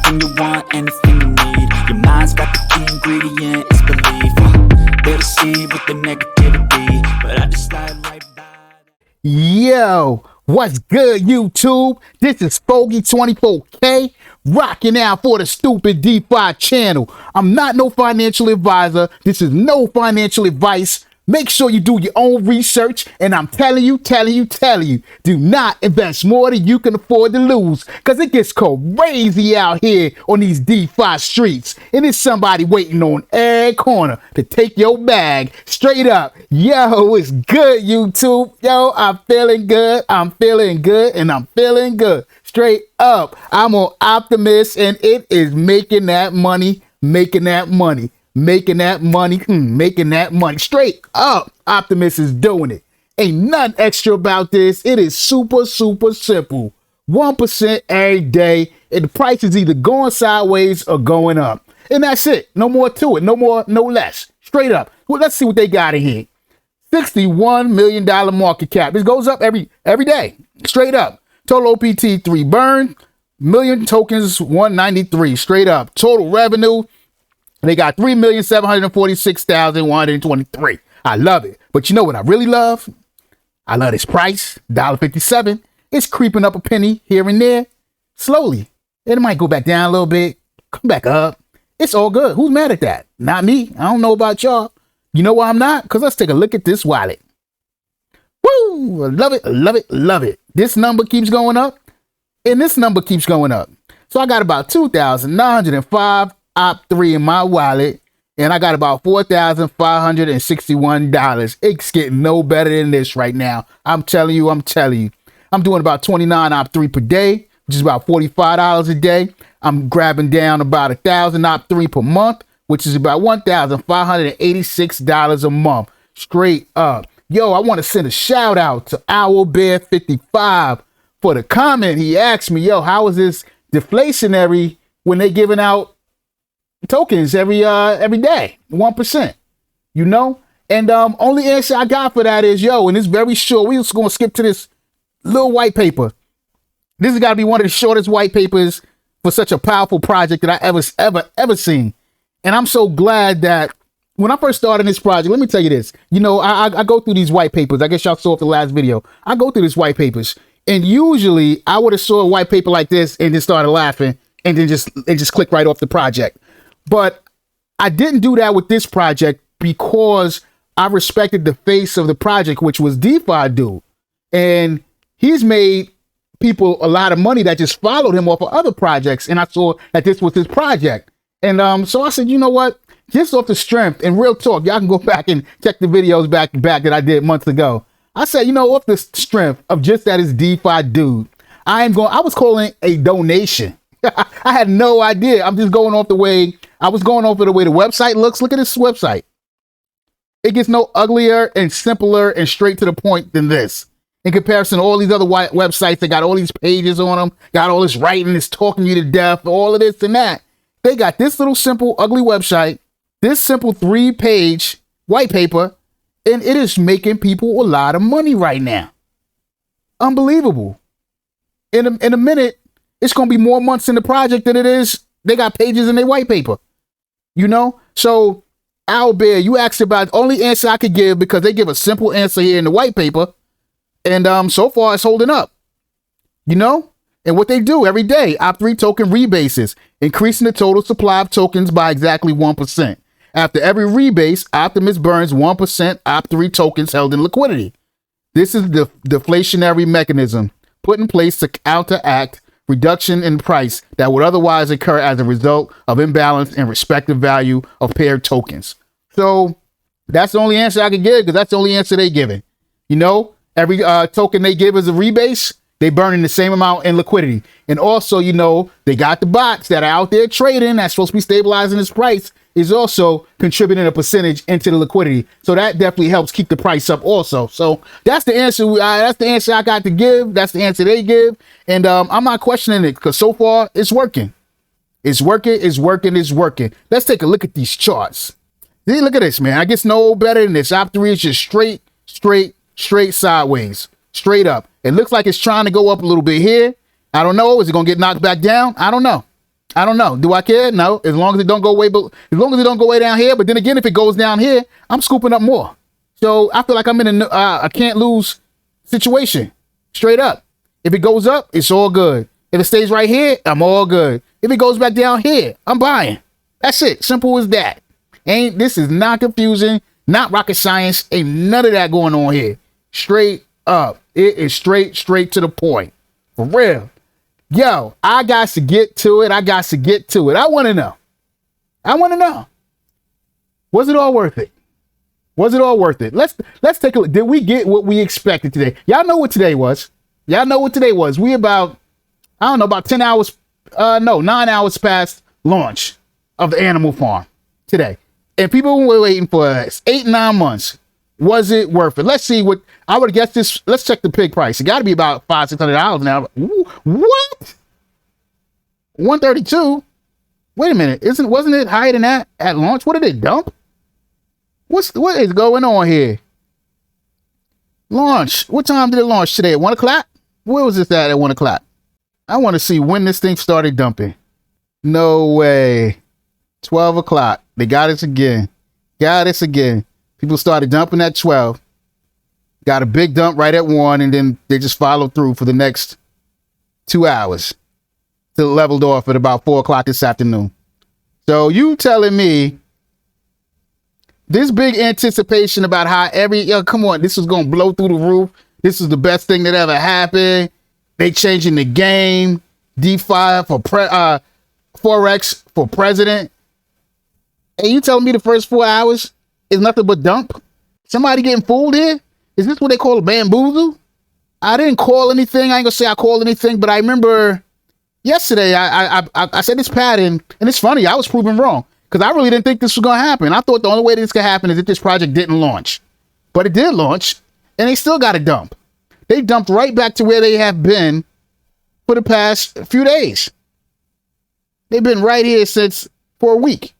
anything you want, anything you need. Your mind's got the key ingredient, it's belief. They deceive with the negativity, but I just slide right by. Yo, what's good, YouTube? This is Foggy24K, rocking out for the Stupid DeFi channel. I'm not no financial advisor. This is no financial advice. Make sure you do your own research, and I'm telling you, do not invest more than you can afford to lose, because it gets crazy out here on these DeFi streets, and there's somebody waiting on every corner to take your bag straight up. Yo, it's good, YouTube. Yo, I'm feeling good, and I'm feeling good. Straight up, I'm on Optimus, and it is making that money. Straight up, Optimus is doing it. Ain't nothing extra about this. It is super simple. 1% every day, and the price is either going sideways or going up. And that's it. No more to it. No more, no less. Straight up. Well, let's see what they got in here. $61 million market cap. This goes up every day. Straight up. Total OPT 3 burn. Million tokens 193. Straight up. Total revenue. They got 3,746,123. I love it. But you know what I really love? I love this price, $1.57. It's creeping up a penny here and there. Slowly. It might go back down a little bit, come back up. It's all good. Who's mad at that? Not me. I don't know about y'all. You know why I'm not? Because let's take a look at this wallet. Woo! I love it. This number keeps going up, and this number keeps going up. So I got about 2,905 Op3 in my wallet, and I got about $4,561. It's getting no better than this right now. I'm telling you. I'm doing about 29 Op3 per day, which is about $45 a day. I'm grabbing down about 1,000 Op3 per month, which is about $1,586 a month. Straight up. Yo, I want to send a shout out to OwlBear55 for the comment. He asked me, yo, how is this deflationary when they giving out tokens every day, 1%, you know? And only answer I got for that is, yo, and it's very short. We just gonna skip to this little white paper. This has got to be one of the shortest white papers for such a powerful project that I ever seen. And I'm so glad that when I first started this project, let me tell you this, you know, I go through these white papers. I guess y'all saw it the last video. I go through these white papers, and usually I would have saw a white paper like this and just started laughing and then just click right off the project. But I didn't do that with this project because I respected the face of the project, which was Defi dude. And he's made people a lot of money that just followed him off of other projects. And I saw that this was his project. And so I said, you know what? Just off the strength and real talk, y'all can go back and check the videos back that I did months ago. I said, you know, off the strength of just that is Defi dude, I was calling a donation. I had no idea. I'm just going off the way. I was going off of the way the website looks. Look at this website. It gets no uglier and simpler and straight to the point than this. In comparison to all these other websites that got all these pages on them, got all this writing, it's talking you to death, all of this and that. They got this little simple, ugly website, this simple 3-page white paper, and it is making people a lot of money right now. Unbelievable. In a minute, it's going to be more months in the project than it is. They got pages in their white paper, you know? So, Owlbear, you asked about the only answer I could give because they give a simple answer here in the white paper. And so far, it's holding up, you know? And what they do every day, Op3 token rebases, increasing the total supply of tokens by exactly 1%. After every rebase, Optimus burns 1% Op3 tokens held in liquidity. This is the deflationary mechanism put in place to counteract reduction in price that would otherwise occur as a result of imbalance in respective value of paired tokens. So that's the only answer I could give because that's the only answer they giving. You know, every token they give as a rebase, they burning the same amount in liquidity. And also, you know, they got the bots that are out there trading that's supposed to be stabilizing this price is also contributing a percentage into the liquidity. So that definitely helps keep the price up also. So that's the answer. That's the answer I got to give. That's the answer they give. And I'm not questioning it because so far it's working. It's working. Let's take a look at these charts. See, look at this, man. I guess no better than this. Op3 is just straight sideways, straight up. It looks like it's trying to go up a little bit here. I don't know. Is it going to get knocked back down? I don't know. I don't know. Do I care? No. As long as it don't go way, but as long as it don't go way down here. But then again, if it goes down here, I'm scooping up more. So I feel like I'm in a can't lose situation. Straight up. If it goes up, it's all good. If it stays right here, I'm all good. If it goes back down here, I'm buying. That's it. Simple as that. This is not confusing, not rocket science. Ain't none of that going on here. Straight up. It is straight to the point. For real. Yo, I got to get to it. I want to know. Was it all worth it? Let's take a look. Did we get what we expected today? Y'all know what today was. We about, I don't know, about 10 hours, 9 hours past launch of the animal farm today. And people were waiting for 8, 9 months. Was it worth it? Let's see what I would guess this. Let's check the pig price. It got to be about $500-$600 now. Ooh, what? 132? Wait a minute. Wasn't it higher than that at launch? What did it dump? What is going on here? Launch. What time did it launch today? At 1 o'clock? Where was this at 1 o'clock? I want to see when this thing started dumping. No way. 12 o'clock. They got us again. People started dumping at 12. Got a big dump right at 1, and then they just followed through for the next 2 hours. Till it leveled off at about 4 o'clock this afternoon. So you telling me this big anticipation about how come on, this was going to blow through the roof. This is the best thing that ever happened. They changing the game. DeFi for Forex for president. And you telling me the first 4 hours is nothing but dump? Somebody getting fooled here? Is this what they call a bamboozle? I didn't call anything. I ain't gonna say I called anything, but I remember yesterday I said this pattern, and it's funny, I was proven wrong because I really didn't think this was gonna happen. I thought the only way this could happen is if this project didn't launch. But it did launch, and they still got to dump. They dumped right back to where they have been for the past few days. They've been right here for a week.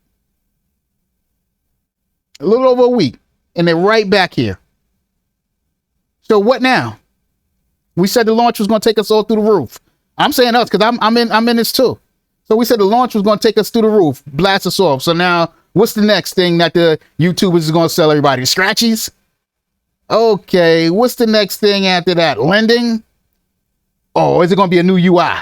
A little over a week, and they're right back here. So what now? We said the launch was going to take us all through the roof. I'm saying us because I'm in this too. So we said the launch was going to take us through the roof, blast us off. So now, what's the next thing that the YouTubers is going to sell everybody? The scratchies? Okay, what's the next thing after that? Lending? Oh, is it going to be a new UI?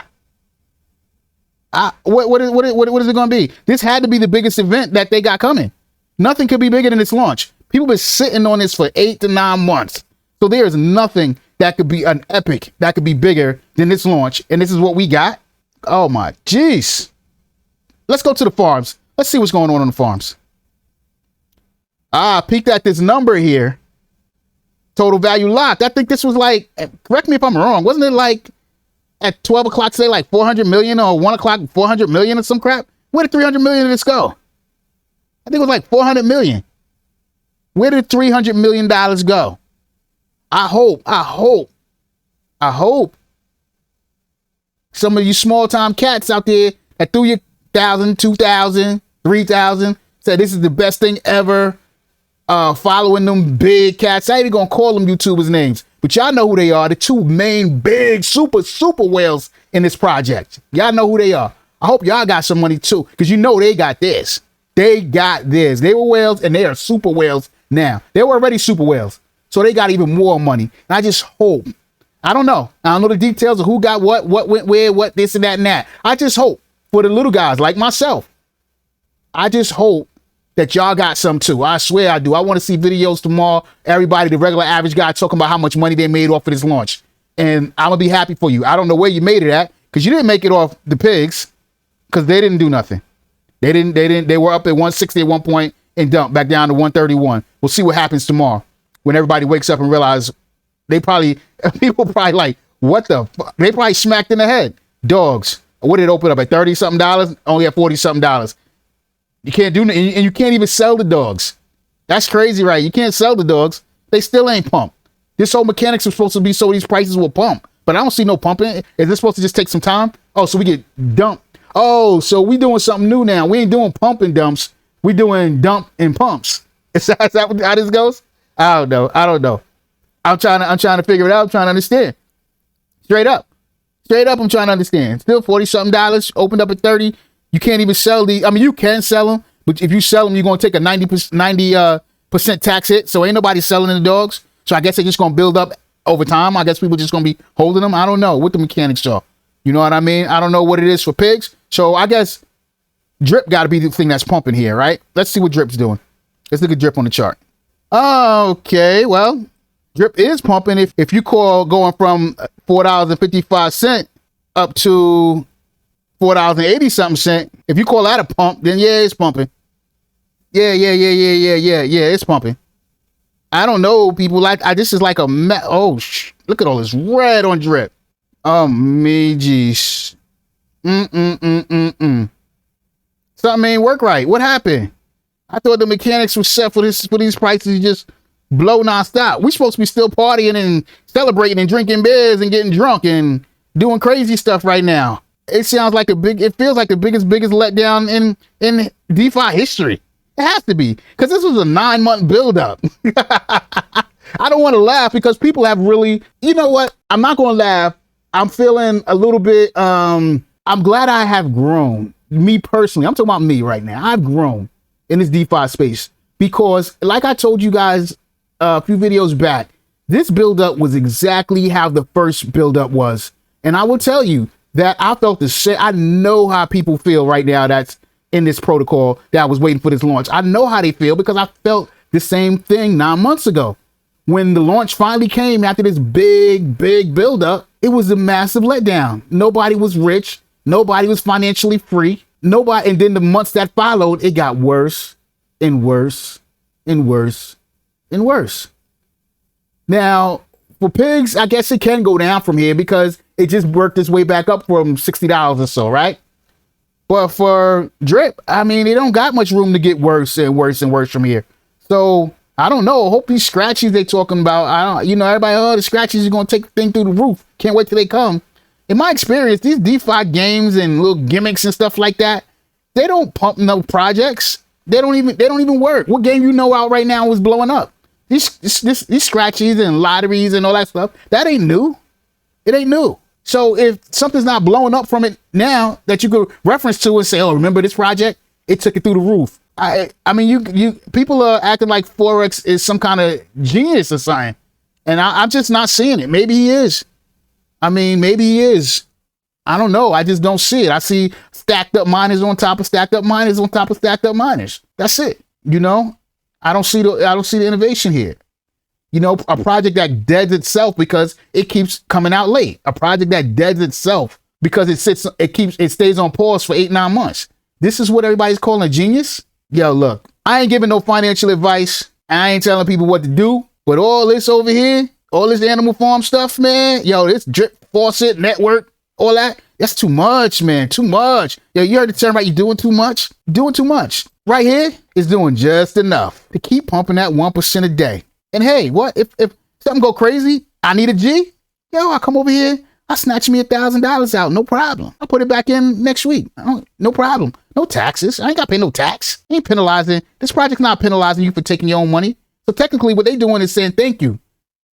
What is it going to be? This had to be the biggest event that they got coming. Nothing could be bigger than this launch. People been sitting on this for 8 to 9 months. So there is nothing that could be an epic, that could be bigger than this launch. And this is what we got. Oh my jeez. Let's go to the farms. Let's see what's going on the farms. Peeked at this number here. Total value locked. I think this was like, correct me if I'm wrong. Wasn't it like at 12 o'clock today, like 400 million or 1 o'clock, 400 million or some crap? Where did 300 million of this go? I think it was like 400 million. Where did $300 million go? I hope some of you small time cats out there that threw your 1,000, 2,000, 3,000 said this is the best thing ever. Following them big cats. I ain't even gonna call them YouTubers names, but y'all know who they are. The two main big super whales in this project. Y'all know who they are. I hope y'all got some money too, because you know they got this. They got this. They were whales and they are super whales now. They were already super whales. So they got even more money. And I just hope. I don't know the details of who got what went where, what this and that and that. I just hope for the little guys like myself. I just hope that y'all got some too. I swear I do. I want to see videos tomorrow. Everybody, the regular average guy, talking about how much money they made off of this launch. And I'm going to be happy for you. I don't know where you made it at, because you didn't make it off the pigs, because they didn't do nothing. They were up at 160 at one point and dumped back down to 131. We'll see what happens tomorrow when everybody wakes up and realize people probably like, what the fuck? They probably smacked in the head. Dogs. What did it open up at $30 something? Only at $40 something. You can't do, and you can't even sell the dogs. That's crazy, right? You can't sell the dogs. They still ain't pumped. This whole mechanics was supposed to be so these prices will pump, but I don't see no pumping. Is this supposed to just take some time? Oh, so we get dumped. Oh, so we doing something new now. We ain't doing pump and dumps. We doing dump and pumps. Is that how this goes? I don't know. I'm trying to figure it out. I'm trying to understand. Straight up, I'm trying to understand. Still $40 something. Opened up at 30. You can't even sell the, I mean, you can sell them, but if you sell them, you're going to take a 90% tax hit. So ain't nobody selling the dogs. So I guess they're just going to build up over time. I guess people just going to be holding them. I don't know what the mechanics are. You know what I mean? I don't know what it is for pigs. So I guess Drip got to be the thing that's pumping here, right? Let's see what Drip's doing. Let's look at Drip on the chart. Okay, well, Drip is pumping. If you call going from $4.55 up to $4.80 something, if you call that a pump, then yeah, it's pumping. Yeah, it's pumping. I don't know, people. This is like a look at all this red on Drip. Me geez. Something ain't work right. What happened? I thought the mechanics were set for these prices to just blow nonstop. We supposed to be still partying and celebrating and drinking beers and getting drunk and doing crazy stuff right now. It sounds like it feels like the biggest letdown in DeFi history. It has to be, because this was a 9-month buildup. I don't want to laugh because people have really, you know what? I'm not going to laugh. I'm feeling a little bit, I'm glad I have grown. Me personally, I'm talking about me right now. I've grown in this DeFi space because, like I told you guys a few videos back, this buildup was exactly how the first buildup was. And I will tell you that I felt the shit. I know how people feel right now that's in this protocol that was waiting for this launch. I know how they feel because I felt the same thing 9 months ago. When the launch finally came after this big buildup, it was a massive letdown. Nobody was rich. Nobody was financially free. Nobody. And then the months that followed, it got worse and worse and worse and worse. Now, for pigs, I guess it can go down from here because it just worked its way back up from $60 or so, right? But for Drip, I mean, it don't got much room to get worse and worse and worse from here. So I don't know. I hope these scratchies they talking about, everybody, the scratchies are going to take the thing through the roof. Can't wait till they come. In my experience, these DeFi games and little gimmicks and stuff like that, they don't pump no projects. They don't even work. What game you know out right now is blowing up? These scratchies and lotteries and all that stuff, that ain't new. It ain't new. So if something's not blowing up from it now that you could reference to and say, oh, remember this project? It took it through the roof. I mean, you people are acting like Forex is some kind of genius or something. And I'm just not seeing it. Maybe he is. I mean, maybe he is. I don't know. I just don't see it. I see stacked up miners on top of stacked up miners on top of stacked up miners. That's it. You know, I don't see the innovation here. You know, a project that deads itself because it keeps coming out late. A project that deads itself because it stays on pause for 8-9 months. This is what everybody's calling a genius. Yo, look, I ain't giving no financial advice. I ain't telling people what to do. But all this over here, all this animal farm stuff, man, yo, this drip faucet network, all that, that's too much, man. Too much. Yo, you heard the term, right? You're doing too much. Doing too much. Right here is doing just enough to keep pumping that 1% a day. And hey, what if something go crazy? I need a G. Yo, I come over here. I snatch me $1,000 out. No problem. I'll put it back in next week. No problem. No taxes. I ain't got to pay no tax. I ain't penalizing. This project's not penalizing you for taking your own money. So technically what they doing is saying thank you.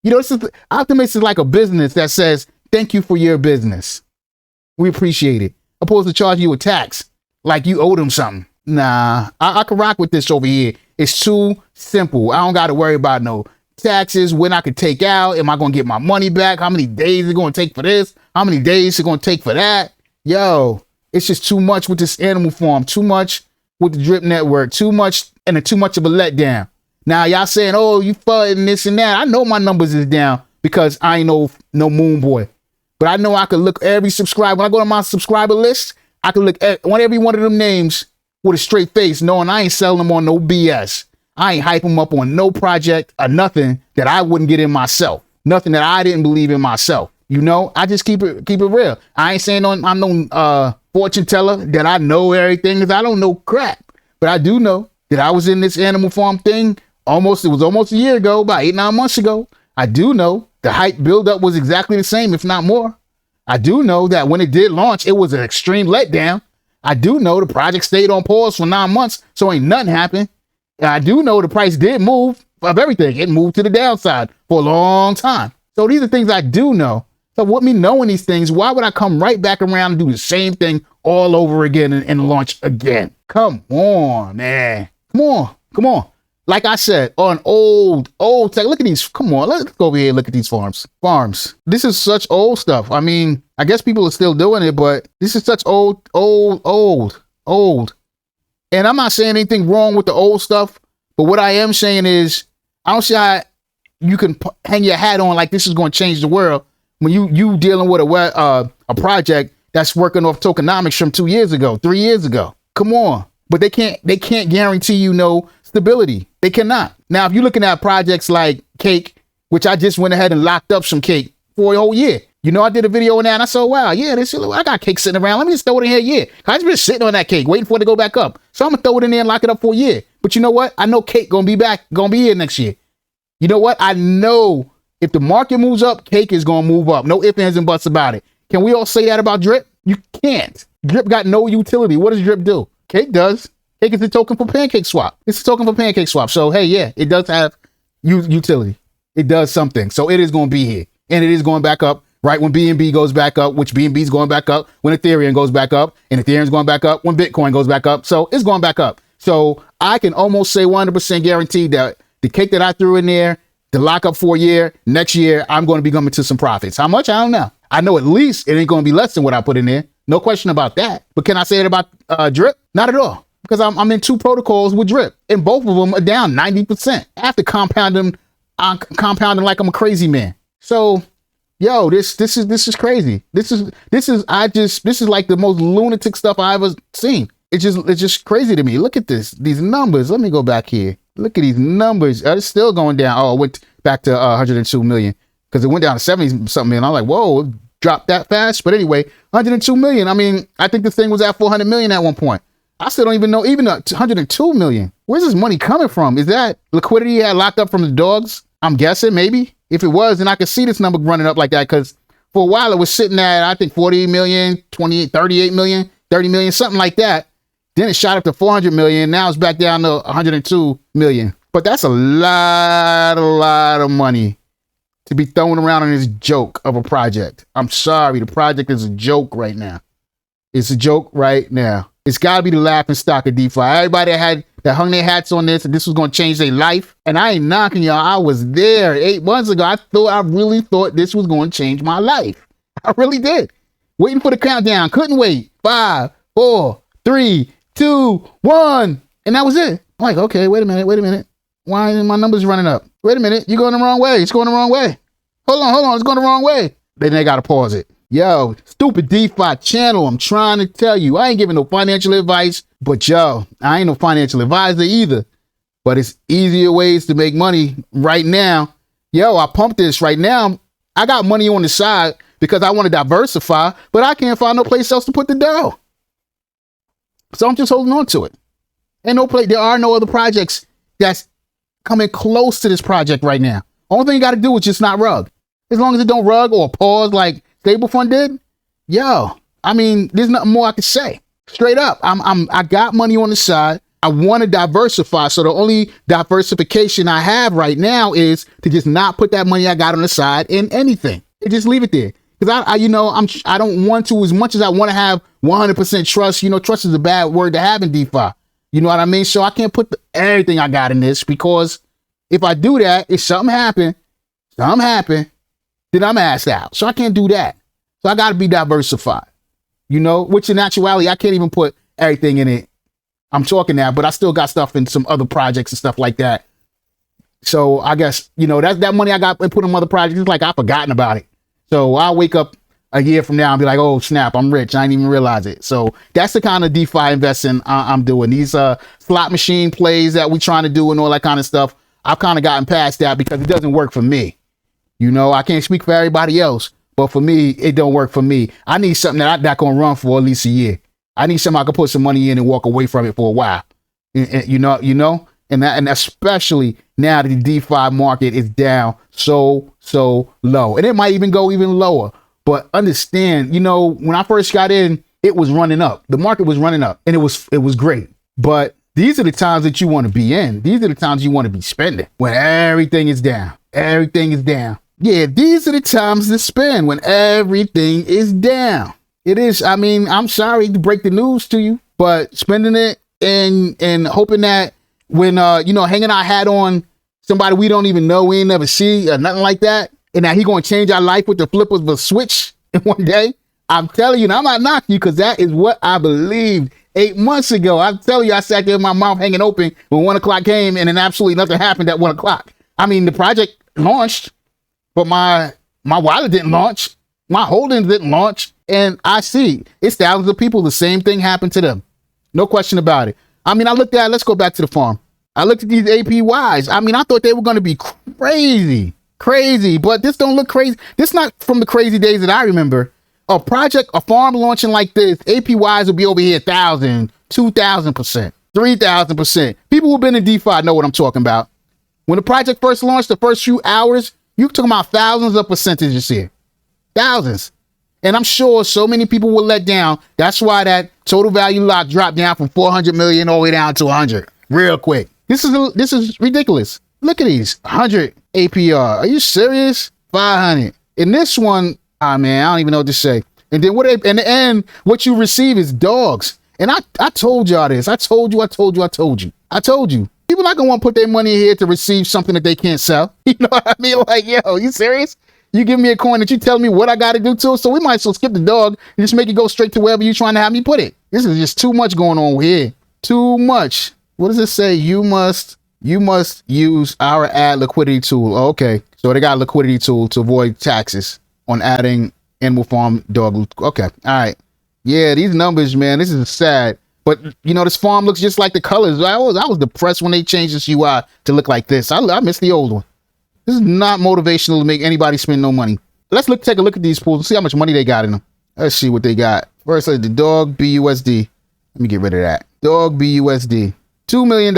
You know, Optimus is like a business that says thank you for your business. We appreciate it. Opposed to charging you a tax like you owe them something. Nah, I can rock with this over here. It's too simple. I don't got to worry about no taxes, when I could take out. Am I going to get my money back? How many days is it going to take for this? How many days is it going to take for that? Yo, it's just too much with this animal farm. Too much with the drip network. Too much and too much of a letdown. Now, y'all saying, oh, you fudding this and that. I know my numbers is down because I ain't no moon boy. But I know I could look every subscriber. When I go to my subscriber list, I can look at every one of them names with a straight face, knowing I ain't selling them on no BS. I ain't hyping them up on no project or nothing that I wouldn't get in myself. Nothing that I didn't believe in myself. You know, I just keep it real. I ain't saying I'm no fortune teller that I know everything, because I don't know crap. But I do know that I was in this animal farm thing it was almost a year ago, about 8-9 months ago. I do know the hype buildup was exactly the same, if not more. I do know that when it did launch, it was an extreme letdown. I do know the project stayed on pause for 9 months, so ain't nothing happened. And I do know the price did move of everything. It moved to the downside for a long time. So these are things I do know. So with me knowing these things, why would I come right back around and do the same thing all over again and launch again. Come on, man. Come on. Come on. Like I said, on old tech, look at these. Come on, let's go over here and look at these farms. This is such old stuff. I mean, I guess people are still doing it, but this is such old. And I'm not saying anything wrong with the old stuff, but what I am saying is, I don't see how you can hang your hat on like this is going to change the world when you dealing with a project that's working off tokenomics from 2 years ago, 3 years ago. Come on. But they can't guarantee you no stability. They cannot. Now, if you're looking at projects like Cake, which I just went ahead and locked up some Cake for a whole year. You know, I did a video on that and I said, wow, yeah, I got Cake sitting around. Let me just throw it in here. Yeah. I just been sitting on that Cake waiting for it to go back up. So I'm gonna throw it in there and lock it up for a year. But you know what? I know Cake gonna be here next year. You know what? I know if the market moves up, Cake is gonna move up. No ifs, ands, and buts about it. Can we all say that about Drip? You can't. Drip got no utility. What does Drip do? Cake does. Cake is a token for Pancake Swap. It's a token for Pancake Swap. So, hey, yeah, it does have utility. It does something. So it is going to be here. And it is going back up right when BNB goes back up, which BNB is going back up when Ethereum goes back up, and Ethereum is going back up when Bitcoin goes back up. So it's going back up. So I can almost say 100% guaranteed that the Cake that I threw in there, the lockup for a year, next year, I'm going to be coming to some profits. How much? I don't know. I know at least it ain't going to be less than what I put in there. No question about that. But can I say it about Drip? Not at all. Because I'm in 2 protocols with Drip, and both of them are down 90%. I have to compound them. I'm compounding like I'm a crazy man. So, yo, this is crazy. This is like the most lunatic stuff I ever seen. It's just crazy to me. Look at these numbers. Let me go back here. Look at these numbers. It's still going down. Oh, it went back to 102 million because it went down to 70 something million. I'm like, whoa, it dropped that fast. But anyway, 102 million. I mean, I think the thing was at 400 million at one point. I still don't even know, even 102 million. Where's this money coming from? Is that liquidity he had locked up from the dogs? I'm guessing, maybe. If it was, then I could see this number running up like that, because for a while it was sitting at, I think, 40 million, 28, 38 million, 30 million, something like that. Then it shot up to 400 million. Now it's back down to 102 million. But that's a lot of money to be thrown around on this joke of a project. I'm sorry, the project is a joke right now. It's a joke right now. It's got to be the laughing stock of DeFi. Everybody that hung their hats on this and this was going to change their life. And I ain't knocking y'all. I was there 8 months ago. I really thought this was going to change my life. I really did. Waiting for the countdown. Couldn't wait. 5, 4, 3, 2, 1. And that was it. I'm like, okay, wait a minute. Why are my numbers running up? Wait a minute. You're going the wrong way. It's going the wrong way. Hold on. It's going the wrong way. Then they got to pause it. Yo, stupid DeFi channel, I'm trying to tell you. I ain't giving no financial advice, but yo, I ain't no financial advisor either. But it's easier ways to make money right now. Yo, I pumped this right now. I got money on the side because I want to diversify, but I can't find no place else to put the dough. So I'm just holding on to it. There are no other projects that's coming close to this project right now. Only thing you got to do is just not rug. As long as it don't rug or pause like Stable Fund did, yo, I mean, there's nothing more I can say. Straight up, I got money on the side. I want to diversify. So the only diversification I have right now is to just not put that money I got on the side in anything. And just leave it there. Because I don't want to, as much as I want to have 100% trust. You know, trust is a bad word to have in DeFi. You know what I mean? So I can't put everything I got in this, because if I do that, if something happen, then I'm asked out. So I can't do that. So I got to be diversified, you know, which in actuality, I can't even put everything in it. I'm talking now, but I still got stuff in some other projects and stuff like that. So I guess, you know, that money I got and put in other projects, it's like I've forgotten about it. So I'll wake up a year from now and be like, oh, snap, I'm rich. I didn't even realize it. So that's the kind of DeFi investing I'm doing. These slot machine plays that we trying to do and all that kind of stuff. I've kind of gotten past that because it doesn't work for me. You know, I can't speak for everybody else, but for me, it don't work for me. I need something that I'm not going to run for at least a year. I need something I can put some money in and walk away from it for a while. And, you know, and especially now that the DeFi market is down so low, and it might even go even lower. But understand, you know, when I first got in, it was running up. The market was running up, and it was great. But these are the times that you want to be in. These are the times you want to be spending, when everything is down. Everything is down. Yeah, these are the times to spend, when everything is down. It is. I mean, I'm sorry to break the news to you, but spending it and hoping that when hanging our hat on somebody we don't even know, we ain't never see or nothing like that, and that he gonna change our life with the flip of a switch in one day. I'm telling you, and I'm not knocking you because that is what I believed 8 months ago. I'm telling you, I sat there with my mouth hanging open when 1 o'clock came, and then absolutely nothing happened at 1 o'clock. I mean, the project launched, but my wallet didn't launch. My holdings didn't launch. And I see it's thousands of people. The same thing happened to them. No question about it. I mean, let's go back to the farm. I looked at these APYs. I mean, I thought they were going to be crazy, but this don't look crazy. This not from the crazy days that I remember. A farm launching like this, APYs will be over here 1,000, 2,000%, 3,000%. People who've been in DeFi know what I'm talking about. When the project first launched, the first few hours, you talking about thousands of percentages here. Thousands. And I'm sure so many people were let down. That's why that total value lock dropped down from 400 million all the way down to 100 real quick. This is ridiculous. Look at these 100 APR. Are you serious? 500. In this one, man, I don't even know what to say. And then in the end, what you receive is dogs. And I told y'all this. I told you. People not gonna want to put their money here to receive something that they can't sell. You know what I mean? Like, yo, you serious? You give me a coin that you tell me what I got to do to it. So we might as well skip the dog and just make it go straight to wherever you're trying to have me put it. This is just too much going on here. Too much. What does it say? You must use our add liquidity tool. Oh, okay. So they got a liquidity tool to avoid taxes on adding animal farm dog. Okay. All right. Yeah, these numbers, man, this is sad. But this farm looks just like the colors. I was depressed when they changed this UI to look like this. I miss the old one. This is not motivational to make anybody spend no money. Let's take a look at these pools and see how much money they got in them. Let's see what they got. First, the dog BUSD. Let me get rid of that. Dog BUSD. $2 million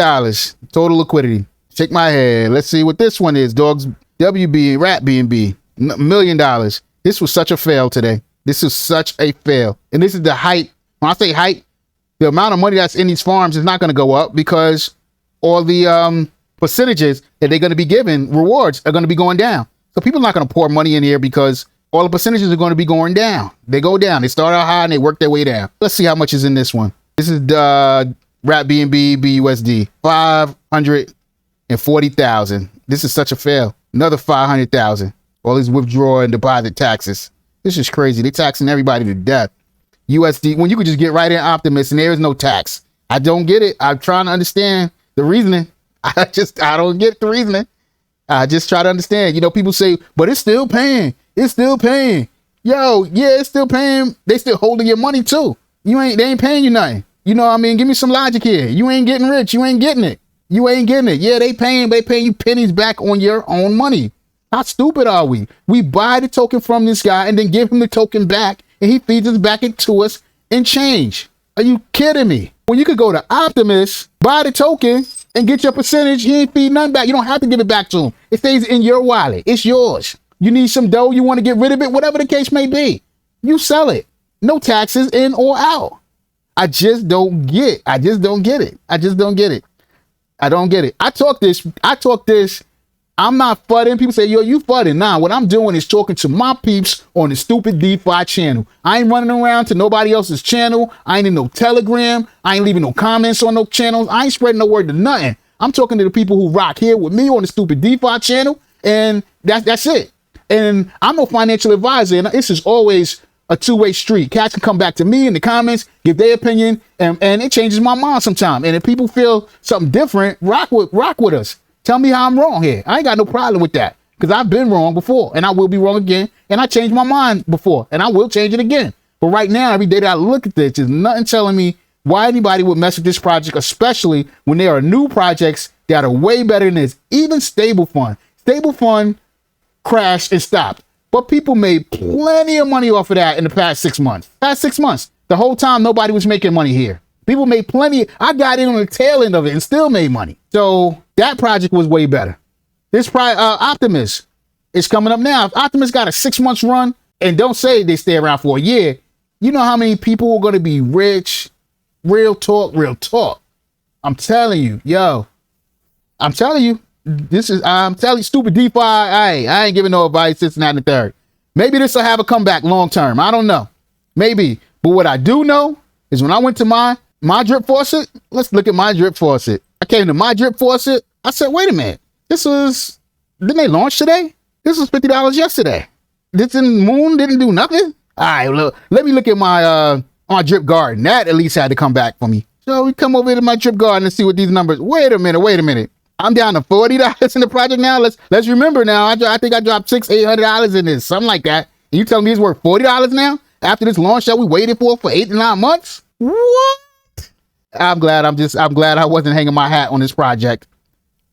total liquidity. Shake my head. Let's see what this one is. Dogs WB Rat BNB. $1 million. This was such a fail today. This is such a fail. And this is the hype. When I say hype, the amount of money that's in these farms is not going to go up because all the percentages that they're going to be given, rewards, are going to be going down. So people are not going to pour money in here because all the percentages are going to be going down. They go down. They start out high and they work their way down. Let's see how much is in this one. This is the Rat BNB BUSD. 540,000. This is such a fail. Another 500,000. All these withdrawal and deposit taxes. This is crazy. They're taxing everybody to death. USD, when you could just get right in Optimus and there is no tax. I don't get it. I'm trying to understand the reasoning. I don't get the reasoning. I just try to understand. People say, but it's still paying. It's still paying. Yo, yeah, it's still paying. They still holding your money too. They ain't paying you nothing. Give me some logic here. You ain't getting rich. You ain't getting it. Yeah, they paying you pennies back on your own money. How stupid are we? We buy the token from this guy and then give him the token back and he feeds us back into us in change. Are you kidding me? When you could go to Optimus, buy the token, and get your percentage, he ain't feed nothing back. You don't have to give it back to him. It stays in your wallet. It's yours. You need some dough, you want to get rid of it, whatever the case may be. You sell it. No taxes in or out. I just don't get it. I don't get it. I talk this. I'm not fudding. People say, yo, you fudding. Nah, what I'm doing is talking to my peeps on the stupid DeFi channel. I ain't running around to nobody else's channel. I ain't in no Telegram. I ain't leaving no comments on no channels. I ain't spreading no word to nothing. I'm talking to the people who rock here with me on the stupid DeFi channel, and that's it. And I'm no financial advisor, and this is always a two-way street. Cats can come back to me in the comments, give their opinion, and it changes my mind sometime. And if people feel something different, rock with us. Tell me how I'm wrong here. I ain't got no problem with that because I've been wrong before and I will be wrong again. And I changed my mind before and I will change it again. But right now, every day that I look at this, there's nothing telling me why anybody would mess with this project, especially when there are new projects that are way better than this. Even Stable Fund. Stable Fund crashed and stopped. But people made plenty of money off of that in the past 6 months. The whole time, nobody was making money here. People made plenty. I got in on the tail end of it and still made money. So that project was way better. This Optimus is coming up now. If Optimus got a 6 months run, and don't say they stay around for a year, you know how many people are going to be rich? Real talk. I'm telling you, yo. I'm telling you, stupid DeFi. I ain't giving no advice. This, and that, and the third. Maybe this will have a comeback long term. I don't know. Maybe. But what I do know is when I went to my drip faucet, let's look at my drip faucet. I came to my drip faucet. I said, wait a minute. Didn't they launch today? This was $50 yesterday. Moon didn't do nothing. All right, look, let me look at my drip garden. That at least had to come back for me. So we come over to my drip garden and see what these numbers. Wait a minute. I'm down to $40 in the project now. Let's remember now. I think I dropped $800 in this, something like that. And you telling me it's worth $40 now after this launch that we waited for 8 to 9 months? What? I'm glad I wasn't hanging my hat on this project,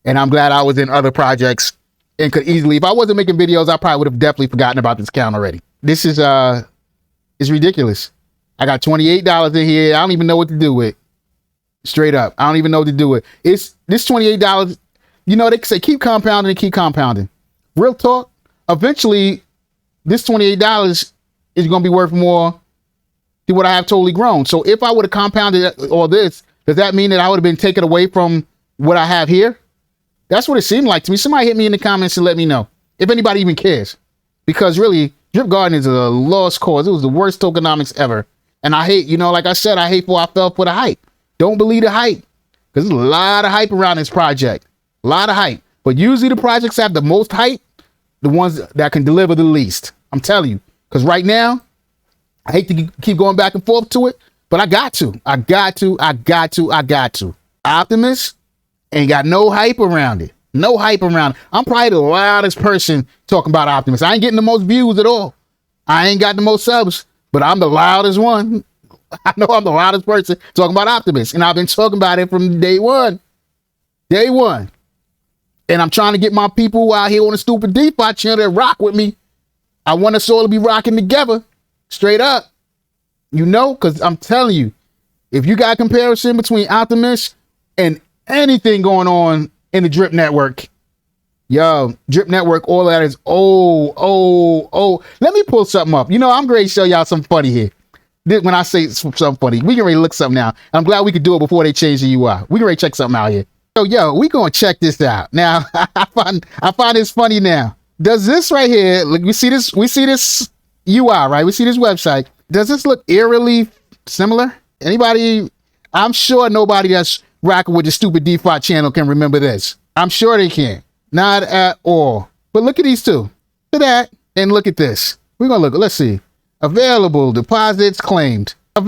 and I'm glad I was in other projects and could easily. If I wasn't making videos, I probably would have definitely forgotten about this account already. This is it's ridiculous. I got $28 in here. I don't even know what to do with. Straight up, I don't even know what to do with. It's this $28. You know, they say keep compounding and keep compounding. Real talk. Eventually, this $28 is going to be worth more than what I have totally grown. So if I would have compounded all this, does that mean that I would have been taken away from what I have here? That's what it seemed like to me. Somebody hit me in the comments and let me know if anybody even cares, because really, Drip Garden is a lost cause. It was the worst tokenomics ever. And I hate, like I said, I fell for the hype. Don't believe the hype, because there's a lot of hype around this project. A lot of hype. But usually the projects have the most hype, the ones that can deliver the least. I'm telling you. Because right now, I hate to keep going back and forth to it, but I got to. Optimus ain't got no hype around it. No hype around it. I'm probably the loudest person talking about Optimus. I ain't getting the most views at all. I ain't got the most subs, but I'm the loudest one. I know I'm the loudest person talking about Optimus, and I've been talking about it from day one. And I'm trying to get my people out here on the stupid DeFi channel that rock with me. I want us all to be rocking together, straight up. Because I'm telling you, if you got a comparison between Optimus and anything going on in the Drip Network, Drip Network, all that is Let me pull something up. I'm going to show y'all something funny here. When I say something funny, we can ready to look something now. I'm glad we could do it before they change the UI. We can ready to check something out here. So, we gonna check this out. Now, I find this funny now. Does this right here, look, we see this UI, right? We see this website. Does this look eerily similar? Anybody? I'm sure nobody that's rocking with the stupid DeFi channel can remember this. I'm sure they can. Not at all. But look at these two. Look at that, and look at this. We're gonna look, let's see. Available deposits claimed. Are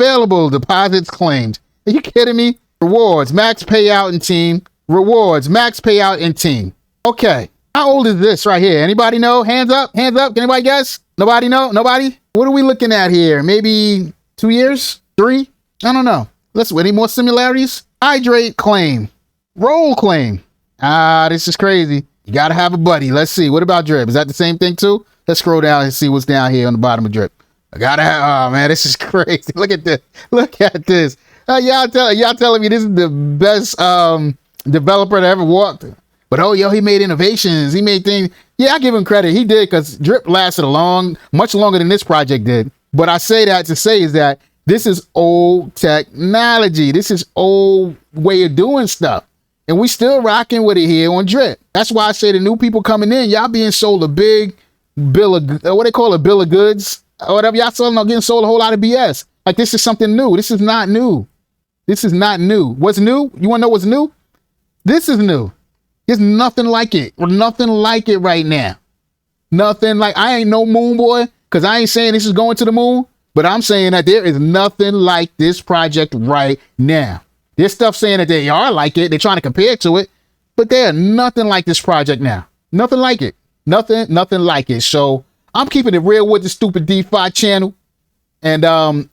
you kidding me? Rewards, max payout in team. Okay. How old is this right here? Anybody know? Hands up. Can anybody guess? Nobody know? Nobody? What are we looking at here? Maybe 2 years? 3? I don't know. Any more similarities? Hydrate claim. Roll claim. This is crazy. You gotta have a buddy. Let's see. What about Drip? Is that the same thing too? Let's scroll down and see what's down here on the bottom of Drip. Oh man, this is crazy. Look at this. Y'all telling me this is the best developer that ever walked. But he made innovations. He made things. Yeah, I give him credit. He did, because Drip lasted much longer than this project did. But I say that to say is that this is old technology. This is old way of doing stuff. And we still rocking with it here on Drip. That's why I say the new people coming in, y'all being sold a big bill of, what they call a bill of goods. Or whatever y'all selling, getting sold a whole lot of BS. Like, this is something new. This is not new. What's new? You want to know what's new? This is new. There's nothing like it. Nothing like it right now. Nothing like, I ain't no moon boy, because I ain't saying this is going to the moon, but I'm saying that there is nothing like this project right now. There's stuff saying that they are like it. They're trying to compare it to it, but there are nothing like this project now. Nothing like it. Nothing like it. So I'm keeping it real with the stupid DeFi channel. And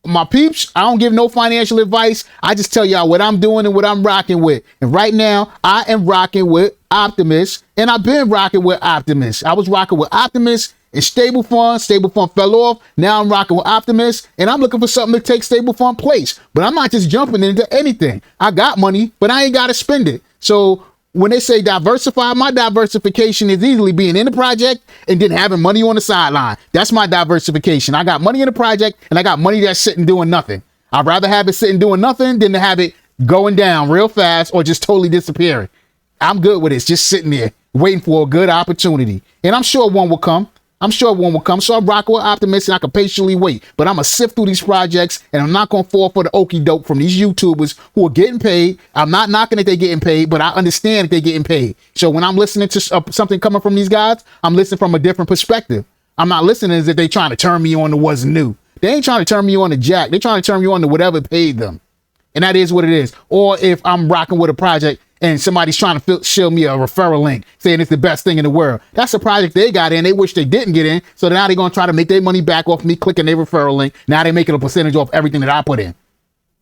my peeps, I don't give no financial advice. I just tell y'all what I'm doing and what I'm rocking with. And right now, I am rocking with Optimus. And I've been rocking with Optimus. I was rocking with Optimus and Stable Fund. Stable Fund fell off. Now I'm rocking with Optimus. And I'm looking for something to take Stable Fund place. But I'm not just jumping into anything. I got money, but I ain't got to spend it. So when they say diversify, my diversification is easily being in the project and then having money on the sideline. That's my diversification. I got money in the project and I got money that's sitting doing nothing. I'd rather have it sitting doing nothing than to have it going down real fast or just totally disappearing. I'm good with it. It's just sitting there waiting for a good opportunity. And I'm sure one will come. I'm sure one will come. So I'm rocking with Optimus and I can patiently wait. But I'm going to sift through these projects and I'm not going to fall for the okie doke from these YouTubers who are getting paid. I'm not knocking that they're getting paid, but I understand that they're getting paid. So when I'm listening to something coming from these guys, I'm listening from a different perspective. I'm not listening as if they're trying to turn me on to what's new. They ain't trying to turn me on to jack. They're trying to turn me on to whatever paid them. And that is what it is. Or if I'm rocking with a project and somebody's trying to show me a referral link saying it's the best thing in the world. That's a project they got in. They wish they didn't get in. So now they're going to try to make their money back off me clicking their referral link. Now they're making a percentage off everything that I put in.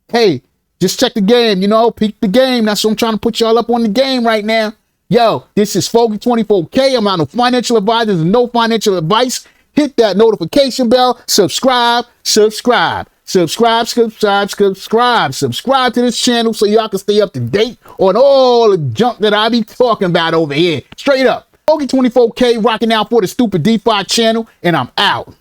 Hey, just check the game, you know, peek the game. That's what I'm trying to put y'all up on the game right now. Yo, this is Foggy24K. I'm not no financial advisor. There's no financial advice. Hit that notification bell. Subscribe to this channel so y'all can stay up to date on all the junk that I be talking about over here. Straight up. Foggy24K rocking out for the Stupid DeFi channel, and I'm out.